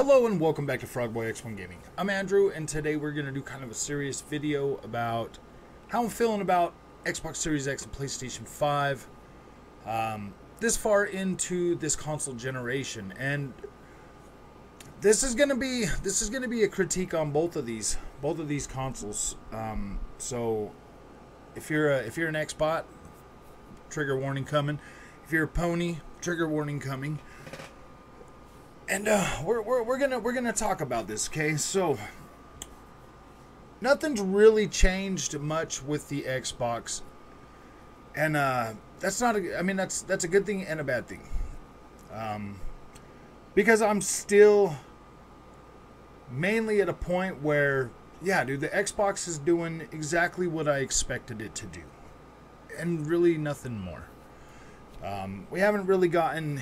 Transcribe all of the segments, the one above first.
Hello and welcome back to Frogboy X1 Gaming. I'm Andrew, and today we're going to do kind of a serious video about how I'm feeling about Xbox Series X and PlayStation 5 this far into this console generation. And this is going to be a critique on both of these consoles. So if you're an Xbot, trigger warning coming. If you're a pony, trigger warning coming. And we're gonna talk about this, okay? So nothing's really changed much with the Xbox, and that's not that's a good thing and a bad thing, because I'm still mainly at a point where, yeah, dude, the Xbox is doing exactly what I expected it to do, and really nothing more. We haven't really gotten,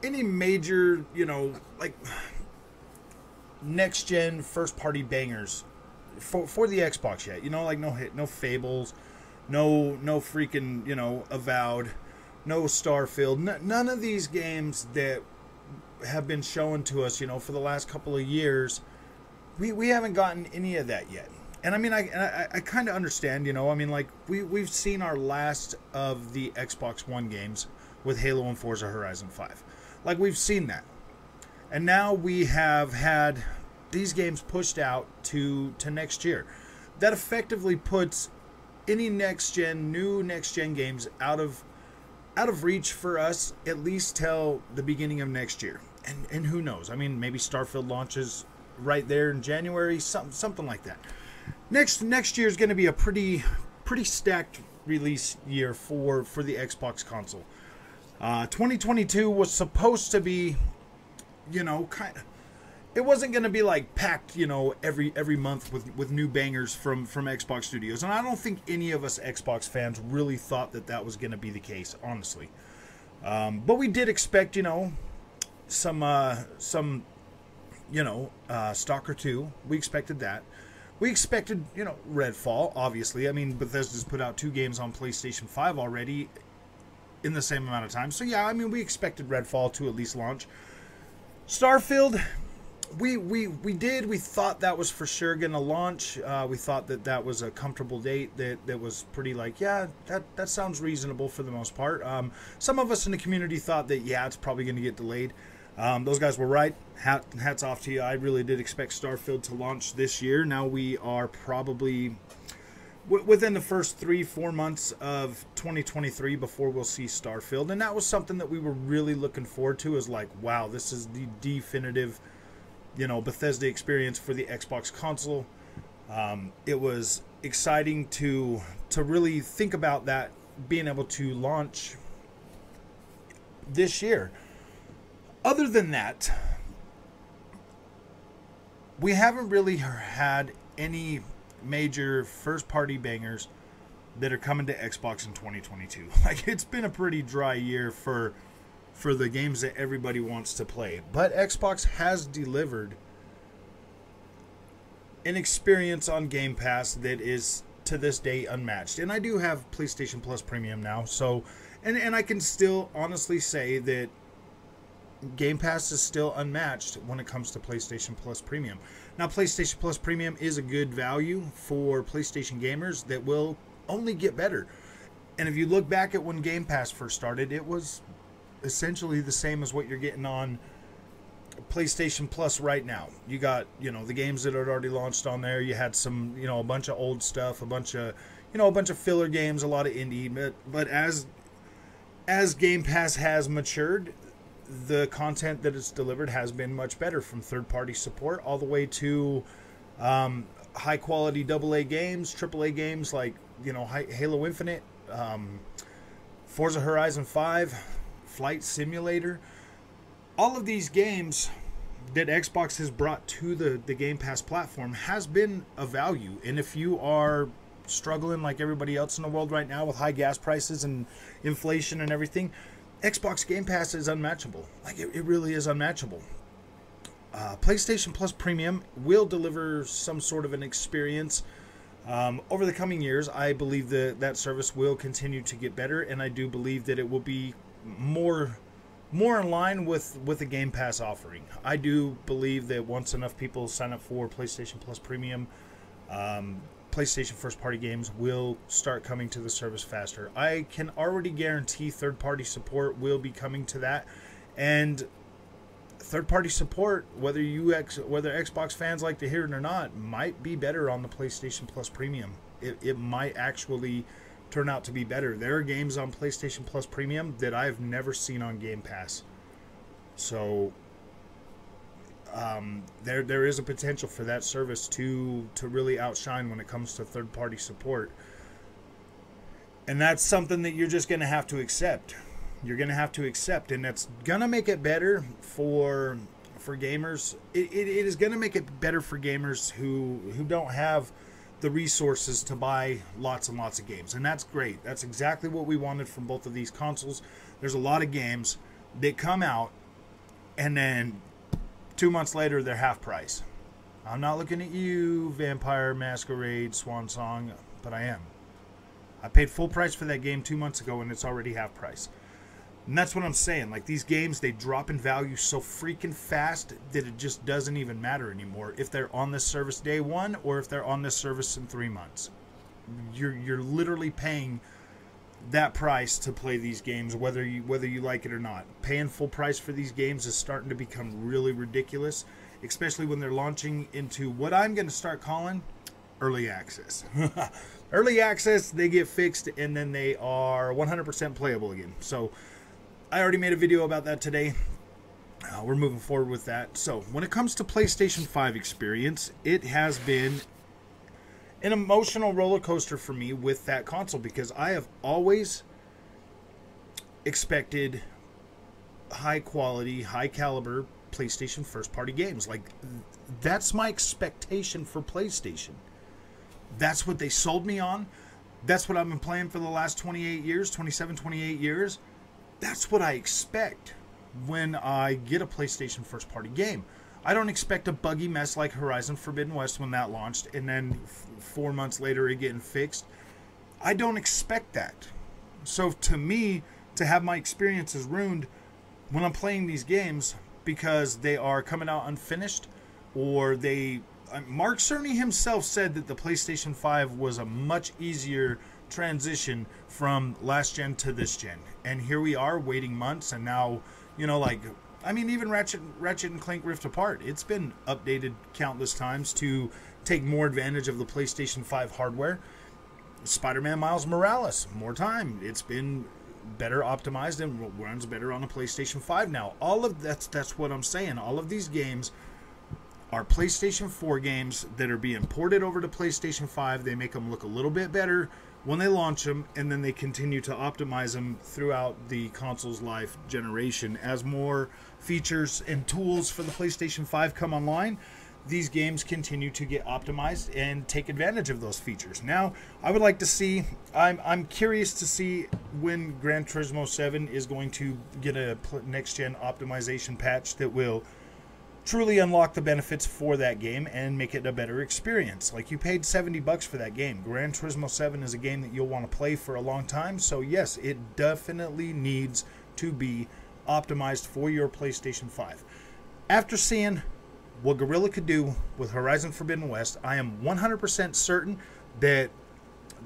any major, like next gen first party bangers for the Xbox yet. Like no Fables, no freaking, Avowed, no Starfield, none of these games that have been shown to us, for the last couple of years. We haven't gotten any of that yet. And I mean, I kind of understand, like we've seen our last of the Xbox One games with Halo and Forza Horizon 5. Like, we've seen that. And now we have had these games pushed out to next year. That effectively puts any new next gen games out of reach for us, at least till the beginning of next year. And who knows? I mean, maybe Starfield launches right there in January, something like that. Next year is going to be a pretty stacked release year for the Xbox console. 2022 was supposed to be, it wasn't going to be like packed, every month with new bangers from Xbox Studios. And I don't think any of us Xbox fans really thought that was going to be the case, honestly. But we did expect, some Stalker 2. We expected that. We expected, Redfall, obviously. I mean, Bethesda's put out 2 games on PlayStation 5 already in the same amount of time. So yeah, I mean, we expected Redfall to at least launch. Starfield, we thought that was for sure going to launch. We thought that was a comfortable date that was pretty, like, yeah, that sounds reasonable for the most part. Some of us in the community thought that, yeah, it's probably going to get delayed. Those guys were right. Hats off to you. I really did expect Starfield to launch this year. Now we are probably within the first 3-4 months of 2023 before we'll see Starfield. And that was something that we were really looking forward to, is like, wow, this is the definitive, Bethesda experience for the Xbox console. It was exciting to really think about that being able to launch this year. Other than that, we haven't really had any major first-party bangers that are coming to Xbox in 2022. Like, it's been a pretty dry year for the games that everybody wants to play. But Xbox has delivered an experience on Game Pass that is, to this day, unmatched. And I do have PlayStation Plus Premium now, so and I can still honestly say that Game Pass is still unmatched when it comes to PlayStation Plus Premium. Now, PlayStation Plus Premium is a good value for PlayStation gamers that will only get better. And if you look back at when Game Pass first started, it was essentially the same as what you're getting on PlayStation Plus right now. You got, the games that had already launched on there. You had some, a bunch of old stuff, a bunch of filler games, a lot of indie. But as Game Pass has matured, the content that it's delivered has been much better, from third-party support all the way to high-quality AA games, AAA games like, Halo Infinite, Forza Horizon 5, Flight Simulator. All of these games that Xbox has brought to the Game Pass platform has been a value. And if you are struggling like everybody else in the world right now with high gas prices and inflation and everything, Xbox Game Pass is unmatchable. Like, it really is unmatchable. PlayStation Plus Premium will deliver some sort of an experience over the coming years. I believe that service will continue to get better, and I do believe that it will be more more in line with the Game Pass offering. I do believe that once enough people sign up for PlayStation Plus Premium, PlayStation first-party games will start coming to the service faster. I can already guarantee third-party support will be coming to that, and third-party support, whether Xbox fans like to hear it or not, might be better on the PlayStation Plus Premium. It might actually turn out to be better. There are games on PlayStation Plus Premium that I've never seen on Game Pass. So there is a potential for that service to really outshine when it comes to third-party support. And that's something that you're just going to have to accept. You're going to have to accept, and that's going to make it better for gamers. It is going to make it better for gamers who don't have the resources to buy lots and lots of games, and that's great. That's exactly what we wanted from both of these consoles. There's a lot of games that come out, and then 2 months later they're half price. I'm not looking at you, Vampire Masquerade, Swan Song, but I am. I paid full price for that game 2 months ago, and it's already half price. And that's what I'm saying. Like, these games, they drop in value so freaking fast that it just doesn't even matter anymore if they're on this service day one or if they're on this service in 3 months. You're literally paying that price to play these games, whether you like it or not. Paying full price for these games is starting to become really ridiculous, especially when they're launching into what I'm going to start calling early access. Early access, they get fixed, and then they are 100% playable again. So I already made a video about that today. We're moving forward with that. So when it comes to PlayStation 5 Experience, it has been an emotional roller coaster for me with that console, because I have always expected high quality, high caliber PlayStation first party games. Like, that's my expectation for PlayStation. That's what they sold me on. That's what I've been playing for the last 28 years, 27, 28 years. That's what I expect when I get a PlayStation first party game. I don't expect a buggy mess like Horizon Forbidden West when that launched, and then 4 months later it getting fixed. I don't expect that. So to me, to have my experiences ruined when I'm playing these games because they are coming out unfinished, or Mark Cerny himself said that the PlayStation 5 was a much easier transition from last gen to this gen, and here we are waiting months, and now, even Ratchet and Clank Rift Apart, it's been updated countless times to take more advantage of the PlayStation 5 hardware. Spider-Man Miles Morales, more time, it's been better optimized and runs better on a PlayStation 5 now. All of that's what I'm saying. All of these games are PlayStation 4 games that are being ported over to PlayStation 5. They make them look a little bit better when they launch them, and then they continue to optimize them throughout the console's life generation. As more features and tools for the PlayStation 5 come online, these games continue to get optimized and take advantage of those features. Now, I would like to see, I'm curious to see when Gran Turismo 7 is going to get a next-gen optimization patch that will truly unlock the benefits for that game and make it a better experience. Like, you paid $70 for that game. Gran Turismo 7 is a game that you'll want to play for a long time, so yes, it definitely needs to be optimized for your PlayStation 5. After seeing what Guerrilla could do with Horizon Forbidden West, I am 100% certain that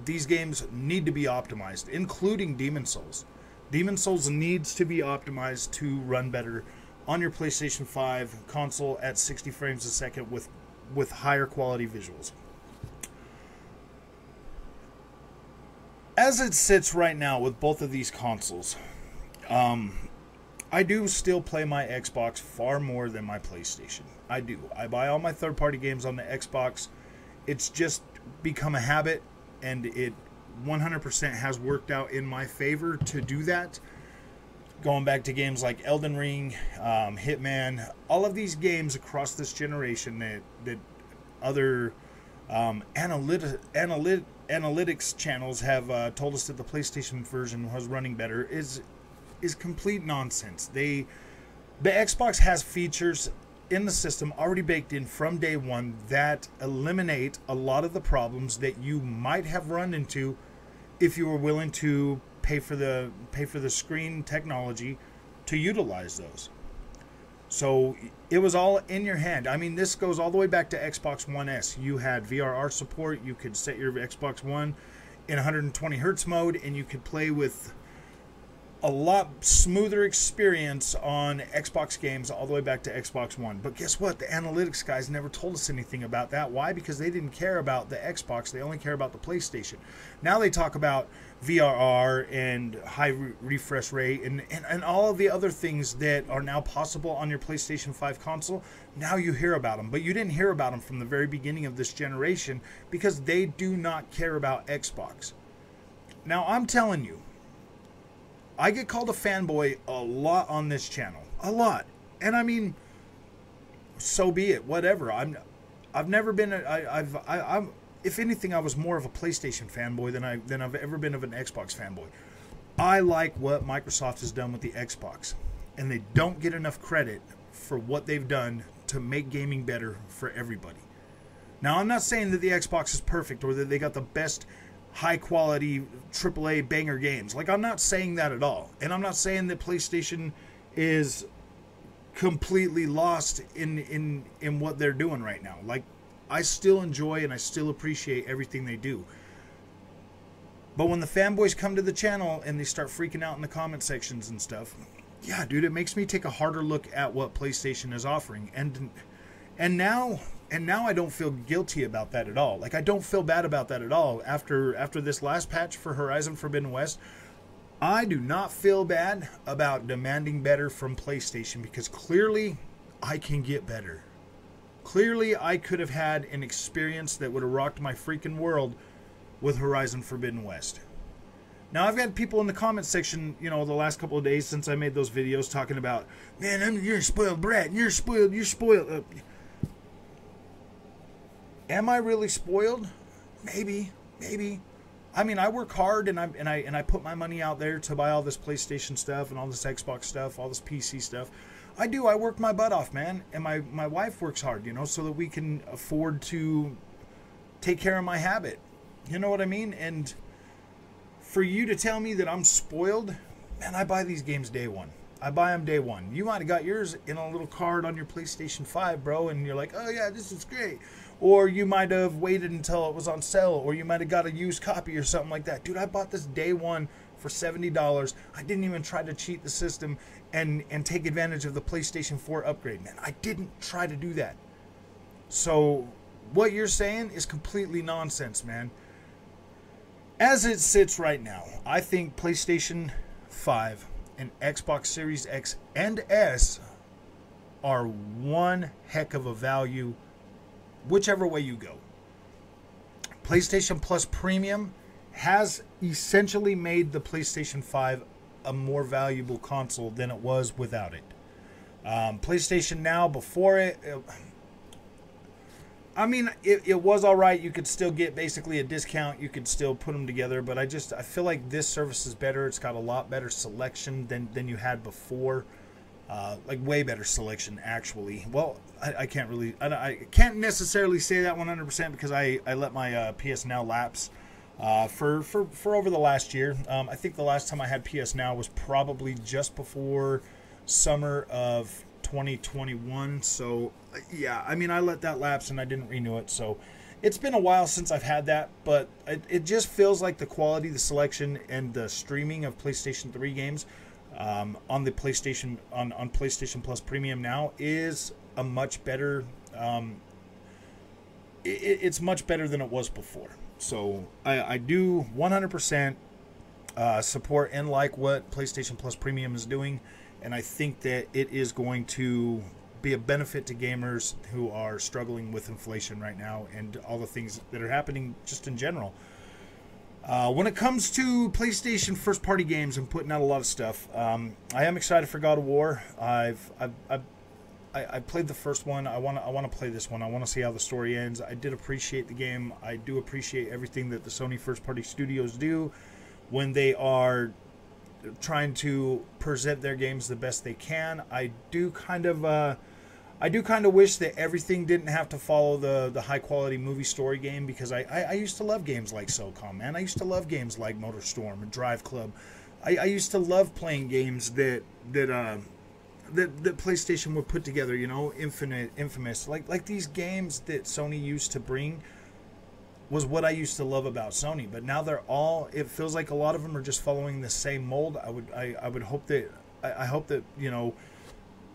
these games need to be optimized, including Demon's Souls. Demon's Souls needs to be optimized to run better on your PlayStation 5 console at 60 frames a second with higher quality visuals. As it sits right now with both of these consoles, I do still play my Xbox far more than my PlayStation. I do. I buy all my third-party games on the Xbox. It's just become a habit, and it 100% has worked out in my favor to do that. Going back to games like Elden Ring, Hitman, all of these games across this generation that other analytics channels have told us that the PlayStation version was running better is complete nonsense. The Xbox has features in the system already baked in from day one that eliminate a lot of the problems that you might have run into if you were willing to pay for the screen technology to utilize those. So it was all in your hand. I mean, this goes all the way back to Xbox One S. You had VRR support. You could set your Xbox One in 120 hertz mode, and you could play with a lot smoother experience on Xbox games all the way back to Xbox One. But guess what? The analytics guys never told us anything about that. Why? Because they didn't care about the Xbox. They only care about the PlayStation. Now they talk about VRR and high refresh rate and all of the other things that are now possible on your PlayStation 5 console. Now you hear about them. But you didn't hear about them from the very beginning of this generation because they do not care about Xbox. Now, I'm telling you, I get called a fanboy a lot on this channel, a lot, and I mean, so be it. Whatever. I've never been. I'm. If anything, I was more of a PlayStation fanboy than I've ever been of an Xbox fanboy. I like what Microsoft has done with the Xbox, and they don't get enough credit for what they've done to make gaming better for everybody. Now, I'm not saying that the Xbox is perfect or that they got the best high quality AAA banger games. Like, I'm not saying that at all. And I'm not saying that PlayStation is completely lost in what they're doing right now. Like, I still enjoy and I still appreciate everything they do. But when the fanboys come to the channel and they start freaking out in the comment sections and stuff, yeah, dude, it makes me take a harder look at what PlayStation is offering. And now I don't feel guilty about that at all. Like, I don't feel bad about that at all. After this last patch for Horizon Forbidden West, I do not feel bad about demanding better from PlayStation because clearly I can get better. Clearly I could have had an experience that would have rocked my freaking world with Horizon Forbidden West. Now, I've had people in the comment section, the last couple of days since I made those videos talking about, man, you're a spoiled brat, you're spoiled. Am I really spoiled? Maybe. I mean, I work hard and I put my money out there to buy all this PlayStation stuff and all this Xbox stuff, all this PC stuff. I do. I work my butt off, man. And my wife works hard, so that we can afford to take care of my habit. You know what I mean? And for you to tell me that I'm spoiled, man, I buy these games day one. I buy them day one. You might have got yours in a little card on your PlayStation 5, bro, and you're like, oh, yeah, this is great. Or you might have waited until it was on sale, or you might have got a used copy or something like that. Dude, I bought this day one for $70. I didn't even try to cheat the system and take advantage of the PlayStation 4 upgrade, man. I didn't try to do that. So what you're saying is completely nonsense, man. As it sits right now, I think PlayStation 5 and Xbox Series X and S are one heck of a value, whichever way you go. PlayStation Plus Premium has essentially made the PlayStation 5 a more valuable console than it was without it. PlayStation Now, before it was all right. You could still get basically a discount. You could still put them together. But I feel like this service is better. It's got a lot better selection than you had before. Like way better selection, actually. Well, I can't necessarily say that 100% because I let my PS Now lapse for over the last year. I think the last time I had PS Now was probably just before summer of 2021. So yeah, I mean, I let that lapse and I didn't renew it. So it's been a while since I've had that, but it just feels like the quality, the selection, and the streaming of PlayStation 3 games on the PlayStation on PlayStation Plus Premium now is a much better. It's much better than it was before. So I do 100% support and like what PlayStation Plus Premium is doing, and I think that it is going to be a benefit to gamers who are struggling with inflation right now and all the things that are happening just in general. When it comes to PlayStation first-party games and putting out a lot of stuff, I am excited for God of War. I played the first one. I want to play this one. I want to see how the story ends. I did appreciate the game. I do appreciate everything that the Sony first-party studios do when they are trying to present their games the best they can. I do kind of wish that everything didn't have to follow the high-quality movie story game, because I used to love games like SOCOM, man. I used to love games like MotorStorm and Drive Club. I used to love playing games that PlayStation would put together, you know, Infamous, like these games that Sony used to bring was what I used to love about Sony. But now they're all, it feels like a lot of them are just following the same mold. I would hope that, I hope that, you know,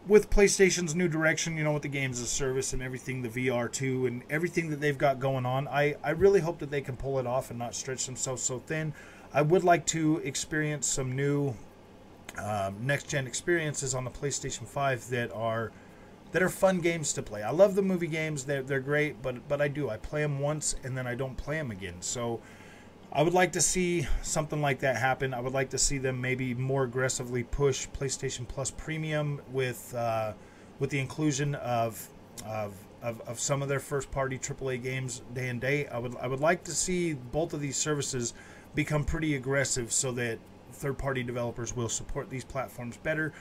with PlayStation's new direction, you know, with the games as a service and everything, the VR too, and everything that they've got going on, I really hope that they can pull it off and not stretch themselves so thin. I would like to experience some new next-gen experiences on the PlayStation 5 that are fun games to play. I love the movie games. They're great, but I play them once and then I don't play them again. So I would like to see something like that happen. I would like to see them maybe more aggressively push PlayStation Plus Premium with the inclusion of some of their first-party AAA games day and day. I would like to see both of these services become pretty aggressive so that third-party developers will support these platforms better.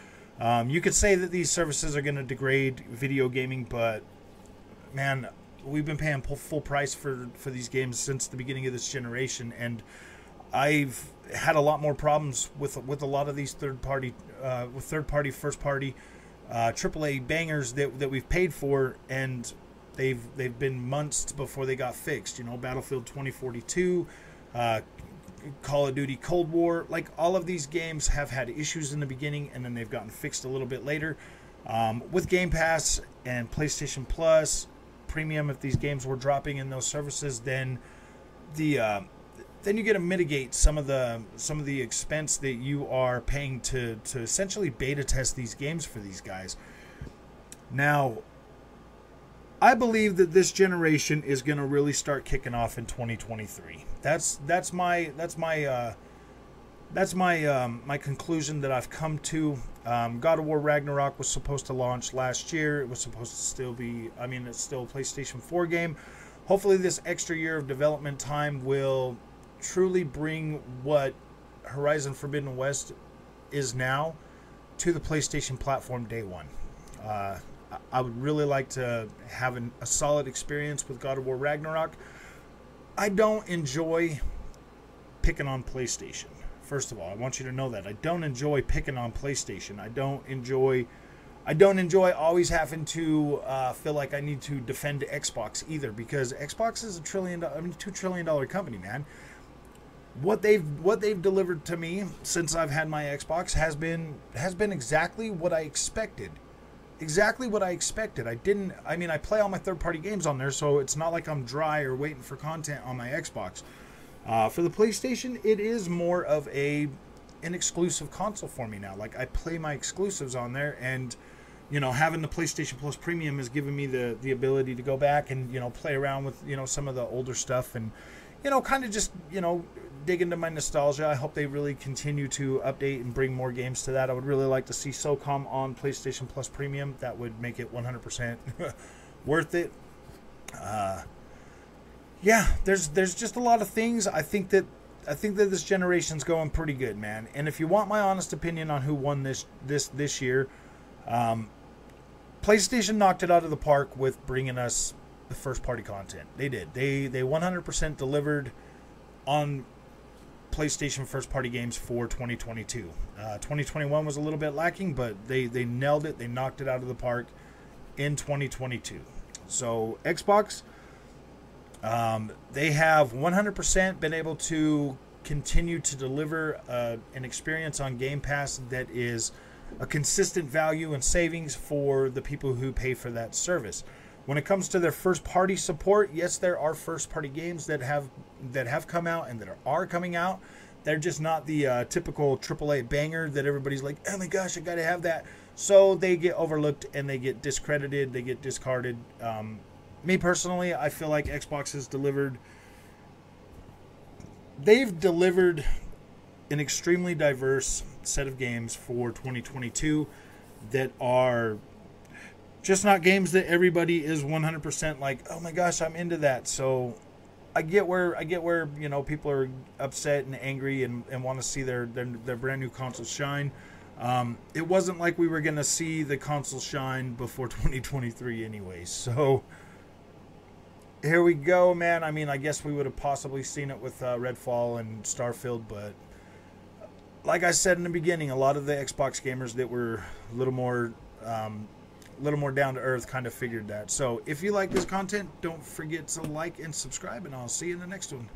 You could say that these services are going to degrade video gaming, but man, we've been paying full price for these games since the beginning of this generation, and I've had a lot more problems with a lot of these third-party, first-party, AAA bangers that we've paid for, and they've been months before they got fixed. You know, Battlefield 2042. Call of Duty Cold War, like all of these games have had issues in the beginning and then they've gotten fixed a little bit later. With Game Pass and PlayStation Plus Premium, if these games were dropping in those services, then then you get to mitigate some of the expense that you are paying to essentially beta test these games for these guys. Now, I believe that this generation is going to really start kicking off in 2023. That's my conclusion that I've come to. God of War Ragnarok was supposed to launch last year. It was supposed to still be, I mean, it's still a PlayStation 4 game. Hopefully this extra year of development time will truly bring what Horizon Forbidden West is now to the PlayStation platform day one. I would really like to have a solid experience with God of War Ragnarok. I don't enjoy picking on PlayStation. First of all, I want you to know that. I don't enjoy picking on PlayStation. I don't enjoy always having to feel like I need to defend Xbox either, because Xbox is $2 trillion company, man. What they've delivered to me since I've had my Xbox has been exactly what I expected. Exactly what I expected. I play all my third-party games on there, so it's not like I'm dry or waiting for content on my Xbox. For the PlayStation, it is more of an exclusive console for me now. Like, I play my exclusives on there, and, you know, having the PlayStation Plus Premium has given me the ability to go back and, you know, play around with, you know, some of the older stuff and, you know, kind of just, you know, dig into my nostalgia. I hope they really continue to update and bring more games to that. I would really like to see SOCOM on PlayStation Plus Premium. That would make it 100% worth it. Yeah, there's just a lot of things. I think that this generation's going pretty good, man. And if you want my honest opinion on who won this year, PlayStation knocked it out of the park with bringing us the first party content. They did. They 100% delivered on PlayStation first party games for 2022. 2021 was a little bit lacking, but they nailed it. They knocked it out of the park in 2022. So Xbox, they have 100% been able to continue to deliver an experience on Game Pass that is a consistent value and savings for the people who pay for that service. When it comes to their first-party support, yes, there are first-party games that have come out and that are coming out. They're just not the typical AAA banger that everybody's like, oh my gosh, I got to have that. So they get overlooked and they get discredited, they get discarded. Me personally, I feel like Xbox has delivered. They've delivered an extremely diverse set of games for 2022 that are just not games that everybody is 100% like, oh my gosh, I'm into that. So I get where you know, people are upset and angry and want to see their brand new consoles shine. It wasn't like we were going to see the console shine before 2023 anyways. So here we go, man. I mean, I guess we would have possibly seen it with Redfall and Starfield, but like I said in the beginning, a lot of the Xbox gamers that were a little more down to earth kind of figured that. So if you like this content, don't forget to like and subscribe, and I'll see you in the next one.